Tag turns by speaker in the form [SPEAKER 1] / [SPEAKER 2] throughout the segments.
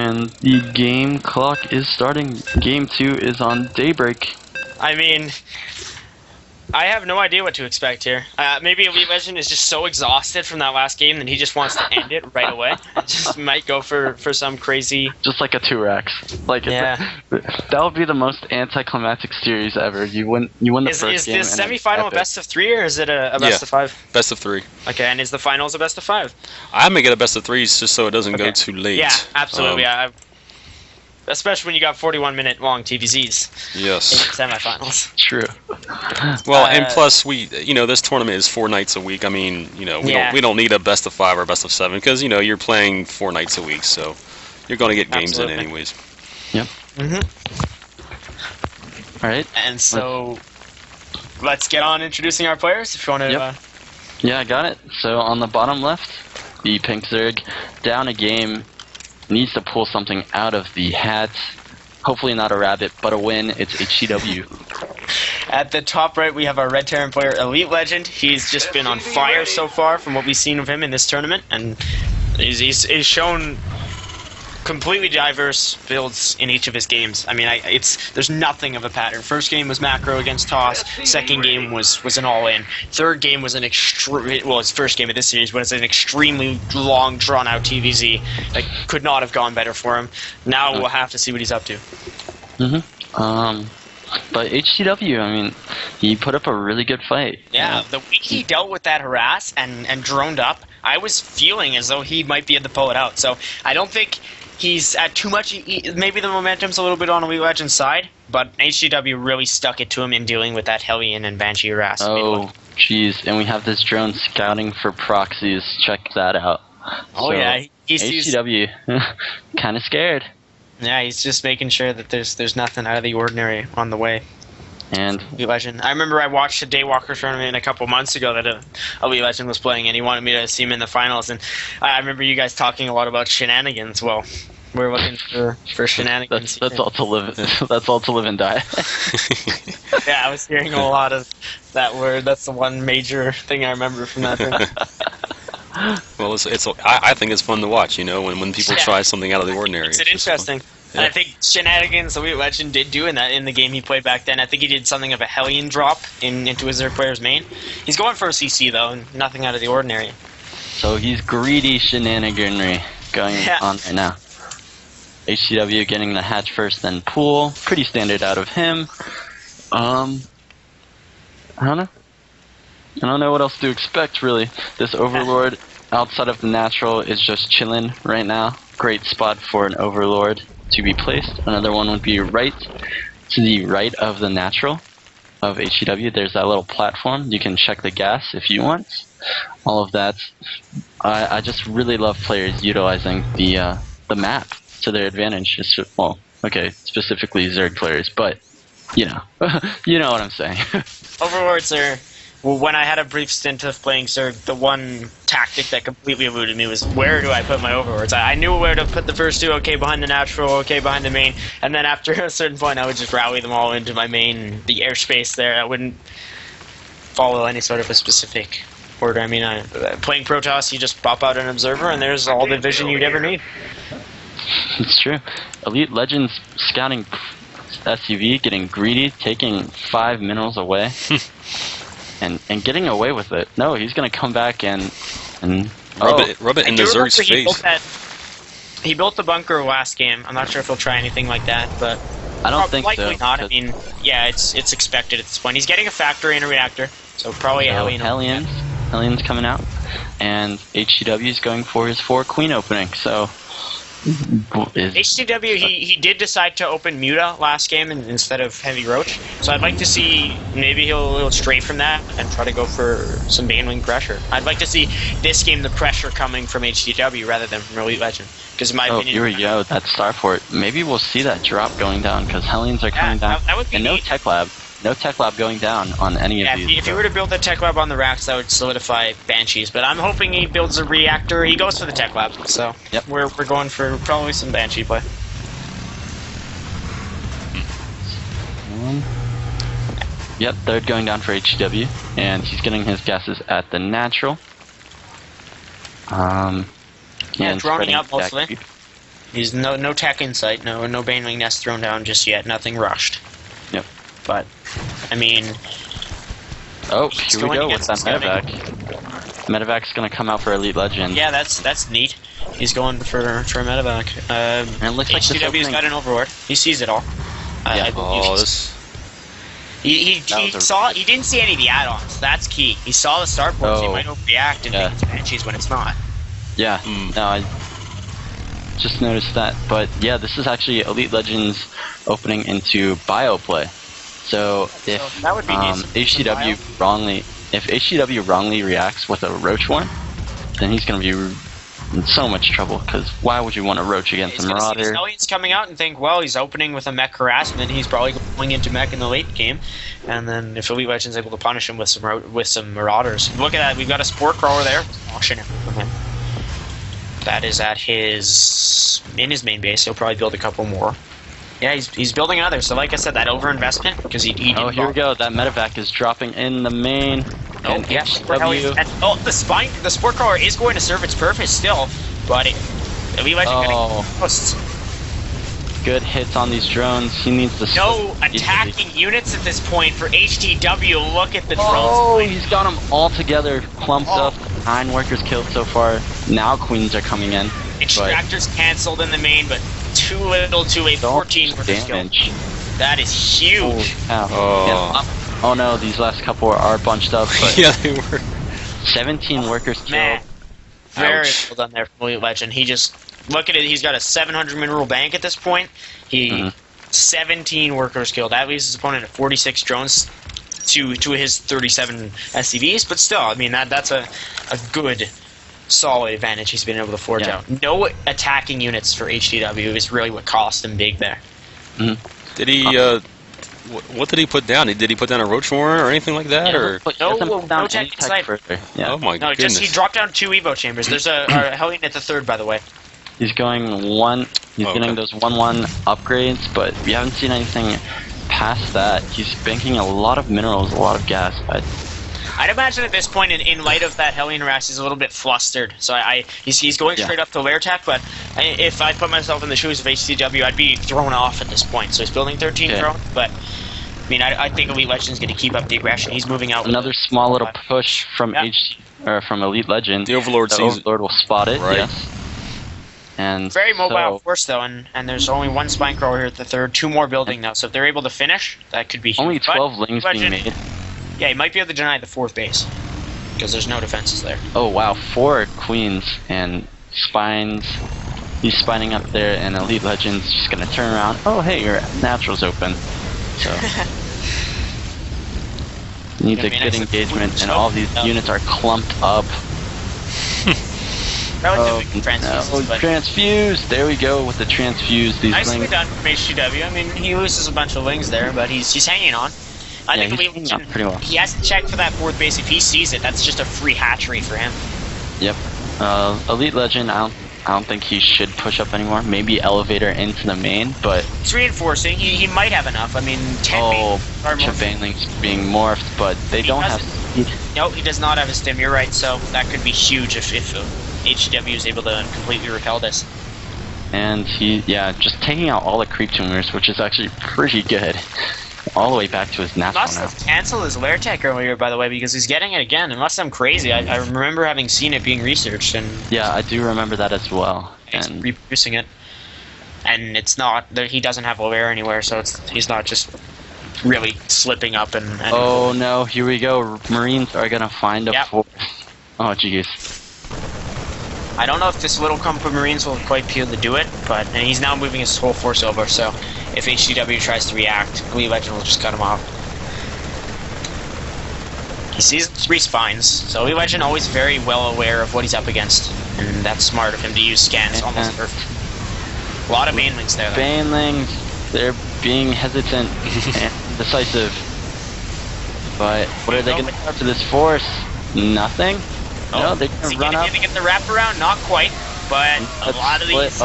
[SPEAKER 1] And the game clock is starting. Game 2 is on Daybreak.
[SPEAKER 2] I mean, I have no idea what to expect here. Maybe Elitelegend is just so exhausted from that last game that he just wants to end it right away. Just might go for some crazy...
[SPEAKER 1] Just like a 2-Rex. Like,
[SPEAKER 2] yeah.
[SPEAKER 1] That would be the most anticlimactic series ever. You win the first game.
[SPEAKER 2] Is the semifinal a best of 3 or is it a best of 5?
[SPEAKER 3] Best of 3.
[SPEAKER 2] Okay, and is the finals a best of 5?
[SPEAKER 3] I make it a best of 3s just so it doesn't go too late.
[SPEAKER 2] Yeah, absolutely. Especially when you got 41-minute long TVZs.
[SPEAKER 3] Yes.
[SPEAKER 2] In semifinals.
[SPEAKER 1] True.
[SPEAKER 3] Well, and plus this tournament is 4 nights a week. I mean, we don't need a best of 5 or best of 7 because you're playing 4 nights a week, so you're going to get games in anyways.
[SPEAKER 1] Yep. All right.
[SPEAKER 2] And so let's get on introducing our players. If you want to.
[SPEAKER 1] Yep. Yeah, I got it. So on the bottom left, the Pink Zerg down a game. Needs to pull something out of the hat. Hopefully not a rabbit, but a win. It's HCW.
[SPEAKER 2] At the top right, we have our Red Terran player, Elitelegend. He's just been on fire so far from what we've seen of him in this tournament, and he's shown completely diverse builds in each of his games. I mean, there's nothing of a pattern. First game was macro against Toss. Second game was an all-in. Third game was his first game of this series was an extremely long, drawn-out TVZ that could not have gone better for him. Now we'll have to see what he's up to.
[SPEAKER 1] But HCW, I mean, he put up a really good fight.
[SPEAKER 2] Yeah, the way he dealt with that harass and droned up, I was feeling as though he might be able to pull it out. So I don't think he's at too much. Maybe the momentum's a little bit on Elitelegend's side, but HCW really stuck it to him in dealing with that Hellion and Banshee harass.
[SPEAKER 1] Oh, jeez. And we have this drone scouting for proxies. Check that out.
[SPEAKER 2] Oh, so, yeah.
[SPEAKER 1] HCW, kind of scared.
[SPEAKER 2] Yeah, he's just making sure that there's nothing out of the ordinary on the way.
[SPEAKER 1] And
[SPEAKER 2] Elitelegend. I remember I watched a DayWalker tournament a couple months ago that Elitelegend was playing, and he wanted me to see him in the finals. And I remember you guys talking a lot about shenanigans. Well, we're looking for shenanigans.
[SPEAKER 1] That's all to live. That's all to live and die.
[SPEAKER 2] Yeah, I was hearing a lot of that word. That's the one major thing I remember from that tournament.
[SPEAKER 3] Well, I think it's fun to watch. When people try something out of the ordinary.
[SPEAKER 2] It's interesting. Yeah. And I think shenanigans Elitelegend did do in the game he played back then. I think he did something of a Hellion drop into his Zerg player's main. He's going for a CC though, and nothing out of the ordinary.
[SPEAKER 1] So he's greedy shenaniganry going on right now. HCW getting the hatch first, then pool. Pretty standard out of him. I don't know. I don't know what else to expect, really. This Overlord outside of the natural is just chilling right now. Great spot for an Overlord to be placed. Another one would be right to the right of the natural of HCW. There's that little platform. You can check the gas if you want. All of that. I just really love players utilizing the map to their advantage. Well, okay, specifically Zerg players, but you know what I'm saying.
[SPEAKER 2] Overlords are. Well, when I had a brief stint of playing Zerg, the one tactic that completely eluded me was where do I put my Overlords? I knew where to put the first two, okay behind the natural, okay behind the main, and then after a certain point I would just rally them all into my main, the airspace there. I wouldn't follow any sort of a specific order. I mean, playing Protoss, you just pop out an Observer and there's all the vision you'd ever need.
[SPEAKER 1] It's true. Elitelegends scouting SUV, getting greedy, taking 5 minerals away. And getting away with it. No, he's going to come back and
[SPEAKER 3] rub it in the Zerg's face.
[SPEAKER 2] He built the bunker last game. I'm not sure if he'll try anything like that, but
[SPEAKER 1] I don't think
[SPEAKER 2] likely
[SPEAKER 1] so.
[SPEAKER 2] Not. I mean, yeah, it's expected at this point. He's getting a factory and a reactor, so probably a Hellion.
[SPEAKER 1] Hellion's coming out, and HCW is going for his 4 queen opening. So
[SPEAKER 2] HCW, he did decide to open Muta last game instead of Heavy Roach, so I'd like to see maybe he'll stray from that and try to go for some Banewing pressure. I'd like to see this game the pressure coming from HCW rather than from Elitelegend, because in my opinion...
[SPEAKER 1] here we go, that Starport. Maybe we'll see that drop going down, because Hellions are coming down,
[SPEAKER 2] that would be
[SPEAKER 1] and no Tech Lab. No Tech Lab going down on any of these.
[SPEAKER 2] If you were to build the Tech Lab on the racks, that would solidify Banshees. But I'm hoping he builds a reactor. He goes for the Tech Lab. So
[SPEAKER 1] yep.
[SPEAKER 2] we're going for probably some Banshee play.
[SPEAKER 1] Yep, third going down for HCW, and he's getting his gases at the natural.
[SPEAKER 2] Yeah, droning up mostly. He's no tech insight, no Baneling Nest thrown down just yet, nothing rushed.
[SPEAKER 1] Yep.
[SPEAKER 2] But, I mean...
[SPEAKER 1] Oh, here we go with that medevac. Medevac's gonna come out for Elite Legend.
[SPEAKER 2] Yeah, that's neat. He's going for a medevac.
[SPEAKER 1] And it looks like
[SPEAKER 2] HTW's got an overlord. He sees it all.
[SPEAKER 1] Yeah.
[SPEAKER 2] I believe he didn't see any of the add-ons. That's key. He saw the start board, so he might overreact and think it's Banshees when it's not.
[SPEAKER 1] Yeah. No, I just noticed that. But yeah, this is actually Elite Legends opening into bio play. So if
[SPEAKER 2] that would be
[SPEAKER 1] HTW wrongly reacts with a Roach Warren, then he's going to be in so much trouble, because why would you want to Roach against a Marauder?
[SPEAKER 2] He's going to see coming out and think, well, he's opening with a mech harassment, he's probably going into mech in the late game, and then if Elite Legend's able to punish him with some Marauders. Look at that, we've got a Sport Crawler there, washing it from him. That is in his main base, he'll probably build a couple more. Yeah, he's building another, so like I said, that overinvestment, because he
[SPEAKER 1] Oh, here we go, that medevac is dropping in the main.
[SPEAKER 2] Oh, yeah. The Sport Crawler is going to serve its purpose still, but Elite Legend getting posts.
[SPEAKER 1] Good hits on these drones. He needs to...
[SPEAKER 2] No attacking units at this point for HTW. Look at the drones.
[SPEAKER 1] Oh, he's got them all together, clumped up. 9 workers killed so far. Now Queens are coming in.
[SPEAKER 2] Extractors cancelled in the main, but too little to a 14 workers killed. That is huge.
[SPEAKER 1] Oh no, these last couple are bunched up. But
[SPEAKER 3] yeah, they were.
[SPEAKER 1] 17 workers killed.
[SPEAKER 2] Man, very well done there from Elite Legend. He just, look at it, he's got a 700 mineral bank at this point. 17 workers killed. That leaves his opponent at 46 drones to his 37 SCVs, but still, I mean, that's a good, solid advantage he's been able to forge out. No attacking units for HTW is really what cost him big there.
[SPEAKER 3] Did he, what did he put down? Did he put down a Roach Warren or anything like that? Or
[SPEAKER 2] no tech inside.
[SPEAKER 3] Oh my goodness.
[SPEAKER 2] He dropped down 2 Evo chambers. There's a Hellion at the 3rd, by the way.
[SPEAKER 1] He's going 1, he's getting those 1-1 upgrades, but we haven't seen anything past that. He's banking a lot of minerals, a lot of gas.
[SPEAKER 2] I'd imagine at this point, in light of that Hellion harass, he's a little bit flustered. So he's going straight up to lair tech, but if I put myself in the shoes of HCW, I'd be thrown off at this point. So he's building 13 drones, but I mean, I think Elite Legend's going to keep up the aggression. He's moving out.
[SPEAKER 1] Another small little push from from Elite Legend.
[SPEAKER 3] The Overlord
[SPEAKER 1] will spot it. Right. Yes. And
[SPEAKER 2] very mobile force though, and there's only 1 spine crawler here at the 3rd, 2 more building now. So if they're able to finish, that could be huge.
[SPEAKER 1] Only 12 lings being made.
[SPEAKER 2] Yeah, he might be able to deny the 4th base because there's no defenses there.
[SPEAKER 1] Oh wow, 4 queens and spines. He's spining up there, and Elite Legend's just gonna turn around. Oh hey, your natural's open. So needs a good engagement, and all these units are clumped up. Transfuse! There we go with the transfuse. These
[SPEAKER 2] nicely done from HTW. I mean, he loses a bunch of lings there, but he's hanging on. I think
[SPEAKER 1] pretty well.
[SPEAKER 2] He has to check for that 4th base. If he sees it, that's just a free hatchery for him.
[SPEAKER 1] Yep. Elite Legend, I don't think he should push up anymore. Maybe elevator into the main, but
[SPEAKER 2] he's reinforcing. He might have enough. I mean, 10
[SPEAKER 1] Banelings being morphed, but they don't have speed.
[SPEAKER 2] No, he does not have a stim. You're right. So that could be huge if HW is able to completely repel this.
[SPEAKER 1] And just taking out all the creep tumors, which is actually pretty good. All the way back to his natural now.
[SPEAKER 2] Must have canceled his lair tech earlier, by the way, because he's getting it again. Unless I'm crazy, I remember having seen it being researched. And
[SPEAKER 1] yeah, I do remember that as well.
[SPEAKER 2] He's reproducing it, and it's not. He doesn't have lair anywhere, so he's not just really slipping up and
[SPEAKER 1] oh no, here we go. Marines are gonna find a force. Oh jeez.
[SPEAKER 2] I don't know if this little clump of Marines will quite be able to do it, but he's now moving his whole force over, so if HCW tries to react, Elite Legend will just cut him off. He sees 3 spines, so Elite Legend always very well aware of what he's up against, and that's smart of him to use scans almost perfect. A lot of Banelings there, though.
[SPEAKER 1] Banelings, they're being hesitant and decisive. But what are they going to do to this force? Nothing? No, they're going to run up.
[SPEAKER 2] Is he going to get the wraparound? Not quite, but a lot of these...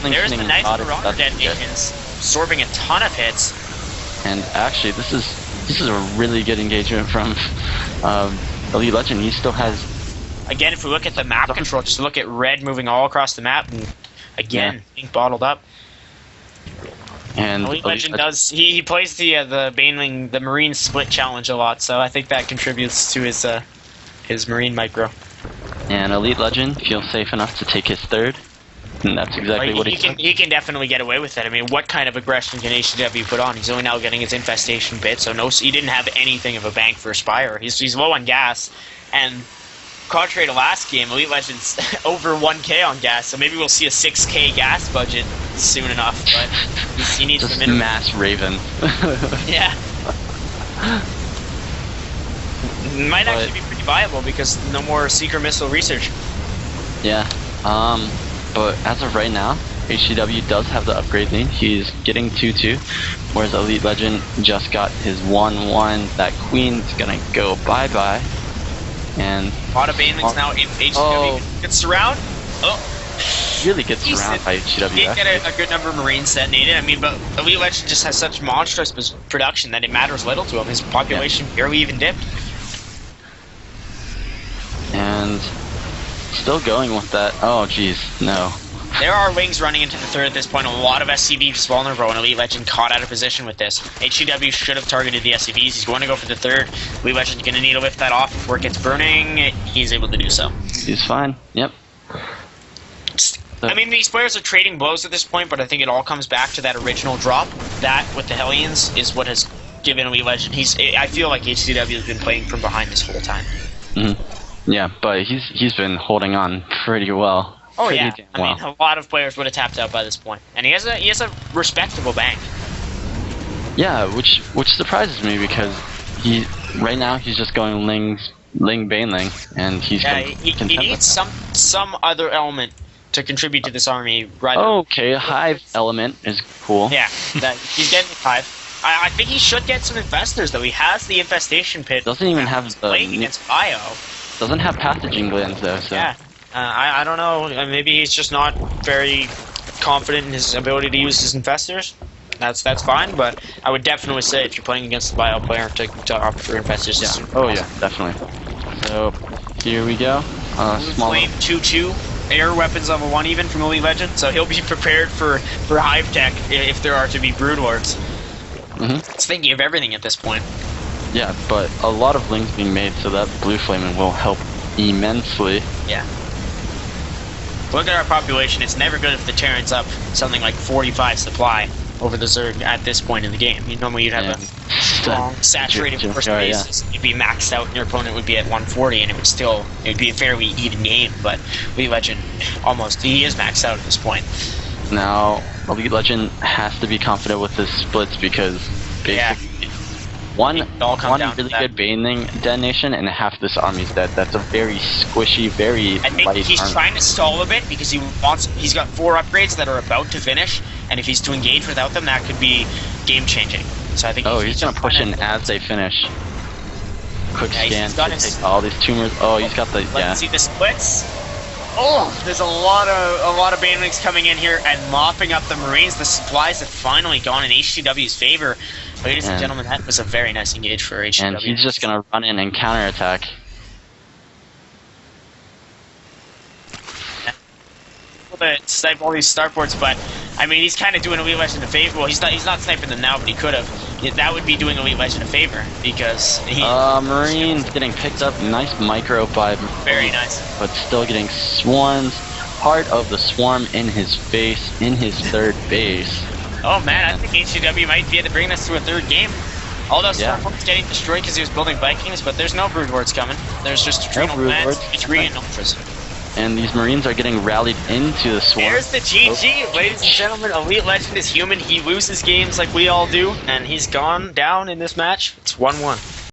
[SPEAKER 2] there's the nice Marauder detonations, absorbing a ton of hits.
[SPEAKER 1] And actually, this is a really good engagement from Elite Legend. He still has...
[SPEAKER 2] Again, if we look at the map control, just look at red moving all across the map, and again, being bottled up.
[SPEAKER 1] And
[SPEAKER 2] Elite Legend does. He plays the Baneling, the Marine split challenge a lot, so I think that contributes to his Marine micro.
[SPEAKER 1] And Elite Legend feels safe enough to take his third. And that's exactly what
[SPEAKER 2] he can definitely get away with it. I mean, what kind of aggression can HCW put on? He's only now getting his infestation bit, so he didn't have anything of a bank for Spire. He's low on gas, and contrary to last game, Elite Legend's over 1k on gas, so maybe we'll see a 6k gas budget soon enough, but he needs
[SPEAKER 1] just
[SPEAKER 2] the minimum.
[SPEAKER 1] mass Raven.
[SPEAKER 2] Yeah. Might actually be pretty viable because no more Seeker Missile research.
[SPEAKER 1] Yeah. But as of right now, HCW does have the upgrade lead. He's getting 2-2, whereas Elite Legend just got his 1-1. That Queen's gonna go bye-bye. And
[SPEAKER 2] a lot of Banelings now in HCW. Gets surround.
[SPEAKER 1] Really gets surrounded by HCW.
[SPEAKER 2] He did get a good number of Marines detonated. I mean, but Elite Legend just has such monstrous production that it matters little to him. His population barely even dipped.
[SPEAKER 1] And still going with that. Oh, jeez, no.
[SPEAKER 2] There are wings running into the third at this point. A lot of SCVs vulnerable, and Elite Legend caught out of position with this. HCW should have targeted the SCVs. He's going to go for the third. Elite Legend's going to need to lift that off before it gets burning. He's able to do so.
[SPEAKER 1] He's fine. Yep.
[SPEAKER 2] I mean, these players are trading blows at this point, but I think it all comes back to that original drop. That, with the Hellions, is what has given Elite Legend. I feel like HCW has been playing from behind this whole time.
[SPEAKER 1] Mm-hmm. Yeah, but he's been holding on pretty well.
[SPEAKER 2] Oh yeah, I mean, a lot of players would have tapped out by this point, and he has a respectable bank.
[SPEAKER 1] Yeah, which surprises me because right now he's just going Ling Baneling, and he's
[SPEAKER 2] he needs some other element to contribute to this army. Right?
[SPEAKER 1] Okay, Hive element is cool.
[SPEAKER 2] Yeah, he's getting the Hive. I think he should get some infestors though. He has the infestation pit.
[SPEAKER 1] Doesn't even have the
[SPEAKER 2] playing against Bio.
[SPEAKER 1] Doesn't have pathogen glands though. So.
[SPEAKER 2] Yeah. I don't know. Maybe he's just not very confident in his ability to use his infestors. That's fine, but I would definitely say if you're playing against the bio player to opt for infestors.
[SPEAKER 1] Yeah. Oh yeah, definitely. So here we go. Small
[SPEAKER 2] Flame 2/2 air weapons level 1 even from Elite Legend, so he'll be prepared for Hive Tech if there are to be Brood Lords. It's thinking of everything at this point.
[SPEAKER 1] Yeah, but a lot of links being made, so that blue flaming will help immensely.
[SPEAKER 2] Yeah. Look at our population. It's never good if the Terran's up something like 45 supply over the Zerg at this point in the game. Normally you'd have a strong, saturated force base. You'd be maxed out and your opponent would be at 140 and it would be a fairly even game, but Elite Legend he is maxed out at this point.
[SPEAKER 1] Now, Elite Legend has to be confident with his splits because basically one really good Baneling detonation and half this army's dead. That's a very squishy, very
[SPEAKER 2] I think he's trying to stall a bit because he's got 4 upgrades that are about to finish, and if he's to engage without them, that could be game changing. So I think
[SPEAKER 1] he's gonna push in as they finish. Quick scan to take all these tumors. Oh, he's got the
[SPEAKER 2] Let's see the splits. Oh, there's a lot of Banelings coming in here and mopping up the Marines. The supplies have finally gone in HCW's favor. Ladies and gentlemen, that was a very nice engage for HCW.
[SPEAKER 1] And he's just going to run in and counterattack.
[SPEAKER 2] To snipe all these starports, but I mean, he's kind of doing Elite Legend a favor. Well, he's not sniping them now, but he could have. That would be doing Elite Legend a favor because
[SPEAKER 1] Marines getting picked up. Nice micro by
[SPEAKER 2] very nice,
[SPEAKER 1] but still getting swarms. Part of the swarm in his face in his third base.
[SPEAKER 2] Oh man, I think HCW might be able to bring this to a third game. Although Starport's getting destroyed because he was building Vikings, but there's no Brood Lords coming. There's just Adrenal Plants, H3, and Ultras.
[SPEAKER 1] And these Marines are getting rallied into the swarm.
[SPEAKER 2] There's the GG, ladies and gentlemen. Elite Legend is human. He loses games like we all do, and he's gone down in this match. It's 1-1.